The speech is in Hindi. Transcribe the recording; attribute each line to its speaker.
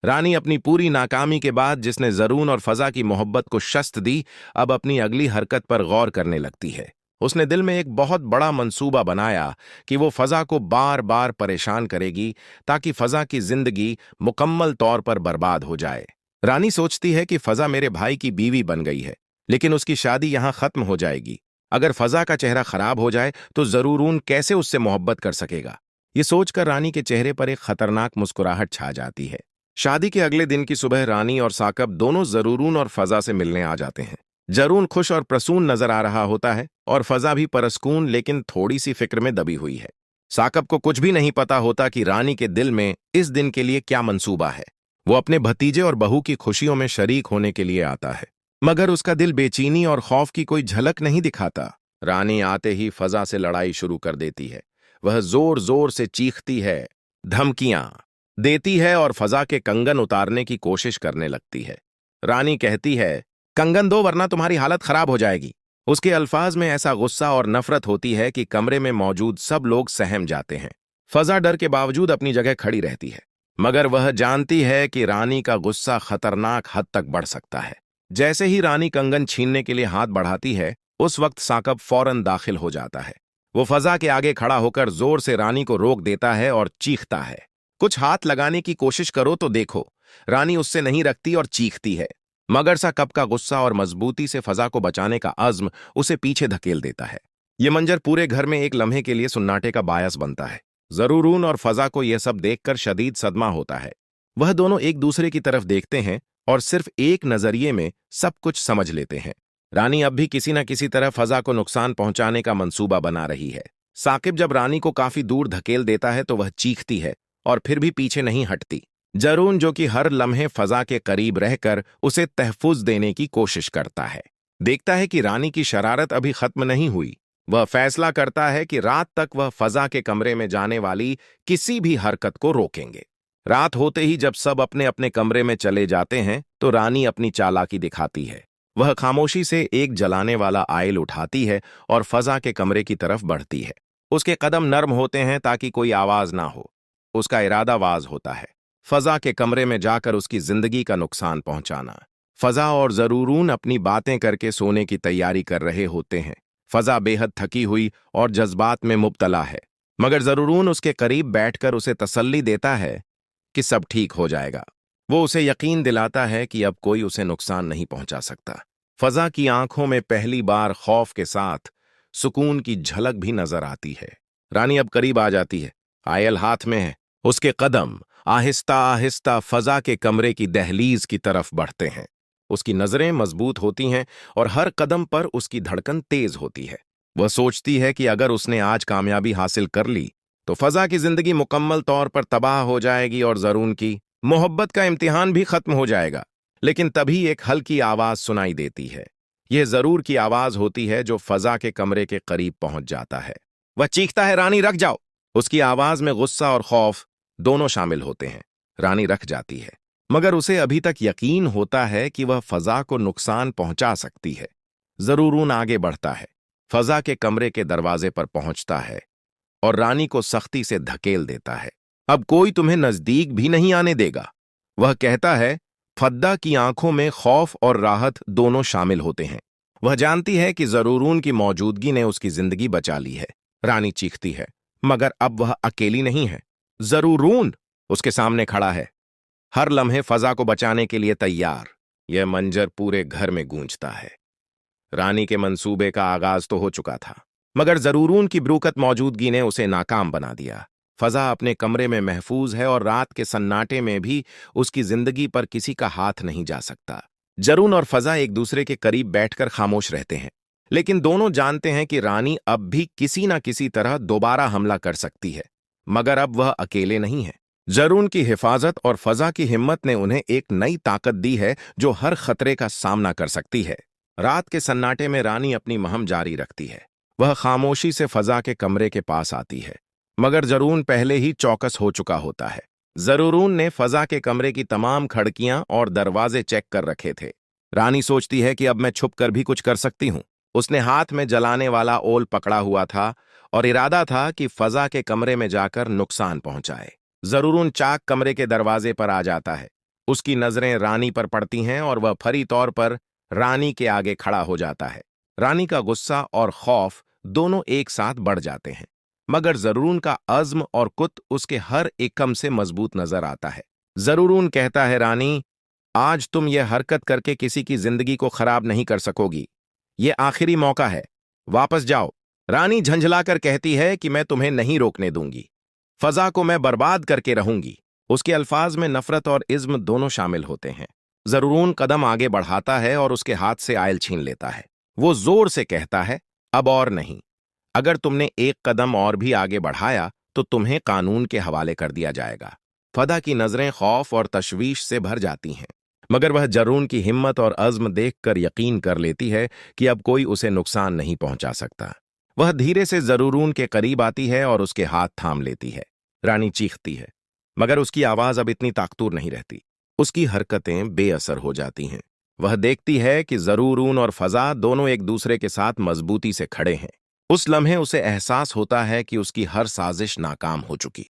Speaker 1: रानी अपनी पूरी नाकामी के बाद जिसने जरून और फजा की मोहब्बत को शस्त दी, अब अपनी अगली हरकत पर गौर करने लगती है। उसने दिल में एक बहुत बड़ा मंसूबा बनाया कि वो फजा को बार बार परेशान करेगी ताकि फजा की जिंदगी मुकम्मल तौर पर बर्बाद हो जाए। रानी सोचती है कि फजा मेरे भाई की बीवी बन गई है, लेकिन उसकी शादी यहां खत्म हो जाएगी। अगर फजा का चेहरा खराब हो जाए तो जरूरून कैसे उससे मोहब्बत कर सकेगा। ये सोचकर रानी के चेहरे पर एक खतरनाक मुस्कुराहट छा जाती है। शादी के अगले दिन की सुबह रानी और साकब दोनों जरूरून और फजा से मिलने आ जाते हैं। जरून खुश और प्रसून नजर आ रहा होता है और फजा भी परस्कून लेकिन थोड़ी सी फिक्र में दबी हुई है। साकब को कुछ भी नहीं पता होता कि रानी के दिल में इस दिन के लिए क्या मंसूबा है। वो अपने भतीजे और बहू की खुशियों में शरीक होने के लिए आता है, मगर उसका दिल बेचैनी और खौफ की कोई झलक नहीं दिखाता। रानी आते ही फजा से लड़ाई शुरू कर देती है। वह जोर जोर से चीखती है, धमकियां देती है और फजा के कंगन उतारने की कोशिश करने लगती है। रानी कहती है, कंगन दो वरना तुम्हारी हालत खराब हो जाएगी। उसके अल्फाज में ऐसा गुस्सा और नफरत होती है कि कमरे में मौजूद सब लोग सहम जाते हैं। फजा डर के बावजूद अपनी जगह खड़ी रहती है, मगर वह जानती है कि रानी का गुस्सा खतरनाक हद तक बढ़ सकता है। जैसे ही रानी कंगन छीनने के लिए हाथ बढ़ाती है, उस वक्त साकब फौरन दाखिल हो जाता है। वो फजा के आगे खड़ा होकर जोर से रानी को रोक देता है और चीखता है, कुछ हाथ लगाने की कोशिश करो तो देखो। रानी उससे नहीं रखती और चीखती है, मगर साकब का गुस्सा और मजबूती से फजा को बचाने का अज़्म उसे पीछे धकेल देता है। ये मंजर पूरे घर में एक लम्हे के लिए सुन्नाटे का बायस बनता है। जरूरून और फजा को यह सब देखकर शदीद सदमा होता है। वह दोनों एक दूसरे की तरफ देखते हैं और सिर्फ एक नजरिए में सब कुछ समझ लेते हैं। रानी अब भी किसी न किसी तरह फजा को नुकसान पहुंचाने का मंसूबा बना रही है। साकिब जब रानी को काफी दूर धकेल देता है तो वह चीखती है और फिर भी पीछे नहीं हटती। जरून जो कि हर लम्हे फजा के करीब रहकर उसे तहफुज देने की कोशिश करता है, देखता है कि रानी की शरारत अभी खत्म नहीं हुई। वह फैसला करता है कि रात तक वह फजा के कमरे में जाने वाली किसी भी हरकत को रोकेंगे। रात होते ही जब सब अपने अपने कमरे में चले जाते हैं तो रानी अपनी चालाकी दिखाती है। वह खामोशी से एक जलाने वाला आयल उठाती है और फजा के कमरे की तरफ बढ़ती है। उसके कदम नर्म होते हैं ताकि कोई आवाज ना हो। उसका इरादा वाज होता है, फजा के कमरे में जाकर उसकी जिंदगी का नुकसान पहुंचाना। फजा और जरूरून अपनी बातें करके सोने की तैयारी कर रहे होते हैं। फजा बेहद थकी हुई और जज्बात में मुब्तला है, मगर जरूरून उसके करीब बैठकर उसे तसल्ली देता है कि सब ठीक हो जाएगा। वो उसे यकीन दिलाता है कि अब कोई उसे नुकसान नहीं पहुंचा सकता। फजा की आंखों में पहली बार खौफ के साथ सुकून की झलक भी नजर आती है। रानी अब करीब आ जाती है, आयल हाथ में है। उसके कदम आहिस्ता आहिस्ता फजा के कमरे की दहलीज की तरफ बढ़ते हैं। उसकी नजरें मजबूत होती हैं और हर कदम पर उसकी धड़कन तेज होती है। वह सोचती है कि अगर उसने आज कामयाबी हासिल कर ली तो फजा की जिंदगी मुकम्मल तौर पर तबाह हो जाएगी और जरून की मोहब्बत का इम्तिहान भी खत्म हो जाएगा। लेकिन तभी एक हल्की आवाज सुनाई देती है। यह जरूर की आवाज होती है जो फजा के कमरे के करीब पहुंच जाता है। वह चीखता है, रानी रख जाओ। उसकी आवाज में गुस्सा और खौफ दोनों शामिल होते हैं। रानी रख जाती है, मगर उसे अभी तक यकीन होता है कि वह फजा को नुकसान पहुंचा सकती है। जरूरून आगे बढ़ता है, फजा के कमरे के दरवाजे पर पहुंचता है और रानी को सख्ती से धकेल देता है। अब कोई तुम्हें नजदीक भी नहीं आने देगा, वह कहता है। फद्दा की आंखों में खौफ और राहत दोनों शामिल होते हैं। वह जानती है कि जरूरून की मौजूदगी ने उसकी जिंदगी बचा ली है। रानी चीखती है, मगर अब वह अकेली नहीं है। जरूरून उसके सामने खड़ा है, हर लम्हे फजा को बचाने के लिए तैयार। यह मंजर पूरे घर में गूंजता है। रानी के मंसूबे का आगाज तो हो चुका था, मगर जरूरून की बरूकत मौजूदगी ने उसे नाकाम बना दिया। फजा अपने कमरे में महफूज है और रात के सन्नाटे में भी उसकी जिंदगी पर किसी का हाथ नहीं जा सकता। जरून और फजा एक दूसरे के करीब बैठकर खामोश रहते हैं, लेकिन दोनों जानते हैं कि रानी अब भी किसी न किसी तरह दोबारा हमला कर सकती है। मगर अब वह अकेले नहीं है। जरून की हिफाजत और फजा की हिम्मत ने उन्हें एक नई ताकत दी है जो हर खतरे का सामना कर सकती है। रात के सन्नाटे में रानी अपनी महम जारी रखती है। वह खामोशी से फजा के कमरे के पास आती है, मगर जरून पहले ही चौकस हो चुका होता है। जरूरून ने फजा के कमरे की तमाम खिड़कियां और दरवाजे चेक कर रखे थे। रानी सोचती है कि अब मैं छुप कर भी कुछ कर सकती हूं। उसने हाथ में जलाने वाला ओल पकड़ा हुआ था और इरादा था कि फजा के कमरे में जाकर नुकसान पहुंचाए। जरूरून चाक कमरे के दरवाजे पर आ जाता है। उसकी नजरें रानी पर पड़ती हैं और वह फरी तौर पर रानी के आगे खड़ा हो जाता है। रानी का गुस्सा और खौफ दोनों एक साथ बढ़ जाते हैं, मगर जरूरून का अज़्म और कुत उसके हर एकम से मजबूत नजर आता है। जरूरून कहता है, रानी, आज तुम यह हरकत करके किसी की जिंदगी को खराब नहीं कर सकोगी। यह आखिरी मौका है, वापस जाओ। रानी झंझलाकर कहती है कि मैं तुम्हें नहीं रोकने दूंगी, फजा को मैं बर्बाद करके रहूंगी। उसके अल्फाज में नफरत और इज्म दोनों शामिल होते हैं। जरूरून कदम आगे बढ़ाता है और उसके हाथ से आयल छीन लेता है। वो जोर से कहता है, अब और नहीं। अगर तुमने एक कदम और भी आगे बढ़ाया तो तुम्हें कानून के हवाले कर दिया जाएगा। फदा की नजरें खौफ और तशवीश से भर जाती हैं, मगर वह जरून की हिम्मत और अज़्म देखकर यकीन कर लेती है कि अब कोई उसे नुकसान नहीं पहुंचा सकता। वह धीरे से जरूरून के करीब आती है और उसके हाथ थाम लेती है। रानी चीखती है, मगर उसकी आवाज अब इतनी ताकतूर नहीं रहती। उसकी हरकतें बेअसर हो जाती हैं। वह देखती है कि जरूरून और फजा दोनों एक दूसरे के साथ मजबूती से खड़े हैं। उस लम्हे उसे एहसास होता है कि उसकी हर साजिश नाकाम हो चुकी।